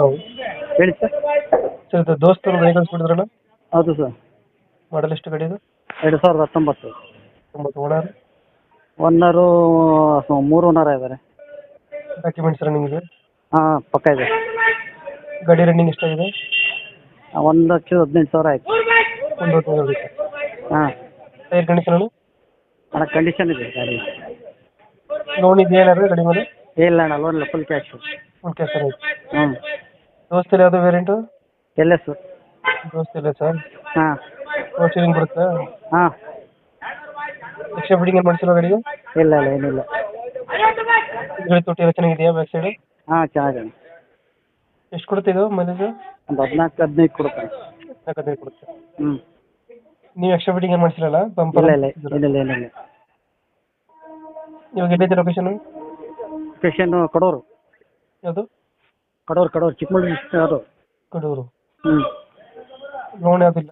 ಹೌದು ಹೇಳಿ sir. Sir ಇದು ದೋಸ್ತರು ಗಾಡಿ ಕಳಿಸ್ಬಿಟ್ಟಿದ್ರಲ್ಲ, ಹೌದು ಸರ್. ಮಾಡಲ್ ಎಷ್ಟು ಗಾಡಿ ಇದು? 2019. 90 ಓನರ್. ಓನರು 3 ಓನರ್ ಇದ್ದಾರೆ. ಡಾಕ್ಯುಮೆಂಟ್ಸ್ ರನ್ನಿಂಗ್ ಇದೆ. ಹಾಂ ಪಕ್ಕ ಇದೆ. ಗಾಡಿ ರನ್ನಿಂಗ್ ಎಷ್ಟಾಗಿದೆ? 1,18,000 ಆಯ್ತು. ಒಂದು ಹೊತ್ತು ಆಗುತ್ತೆ. ಹಾಂ ಟೈರ್ ಕಂಡೀಷನ್ ಅಣ್ಣ ಕಂಡೀಷನ್ ಇದೆ ಗಾಡಿ. ಲೋನ್ ಇದೆಯಾ ಏನಾದ್ರು ಗಾಡಿ ಮೇಲೆ? ಇಲ್ಲ ಅಣ್ಣ ಲೋನ್ ಇಲ್ಲ, ಫುಲ್ ಕ್ಯಾಶು. ಓಕೆ ಸರ್ ಆಯ್ತು. ಹ್ಞೂ ದೋಸ್ತರು ಯಾವುದು ವೇರಿಯಂಟು? ಎಲ್ಲ ಸರ್. ದೋಸ್ತ ಇಲ್ಲ ಸರ್. ಹಾಂ ಪವರ್ ಸ್ಟೀರಿಂಗ್ ಬರುತ್ತಾ? ಹಾಂ ಎಕ್ಸ್ಟ್ರಾ ಫಿಟ್ಟಿಂಗ್ ಏನು ಮಾಡಿಸಿಲ್ಲ ಗಾಡಿಗೆ? ಇಲ್ಲ ಇಲ್ಲ ಏನಿಲ್ಲ. ಗಾಡಿ ತೊಟ್ಟಿ ಎಲ್ಲ ಚೆನ್ನಾಗಿದೆಯಾ ಬ್ಯಾಕ್ ಸೈಡು? ಹಾಂ ಚೆನ್ನಾಗಿದೆ. ಎಷ್ಟು ಕೊಡುತ್ತೆ ಇದು ಮೈಲೇಜ್? ಒಂದು 14-15 ಕೊಡುತ್ತೆ. 15 ಕೊಡುತ್ತೆ. ಹ್ಞೂ ನೀವು ಎಕ್ಸ್ಟ್ರಾ ಫಿಟ್ಟಿಂಗ್ ಏನು ಮಾಡಿಸಿರಲ್ಲ ಬಂಪರ್? ಇಲ್ಲ ಇಲ್ಲ ಏನಿಲ್ಲ. ಇವಾಗ ಎಲ್ಲೈತೆ ಲೊಕೇಶನ್? ಸ್ಟೇಷನ್ ಕಡೂರು. ಯಾವುದು? ಕಡೂರು ಚಿಕ್ಕಮಗಳೂರು ಡಿಸ್ಟ್ರಿಕ್ಟ್ ಅದು. ಕಡೂರು. ಹ್ಞೂ ಲೋನ್ ಯಾವುದಿಲ್ಲ?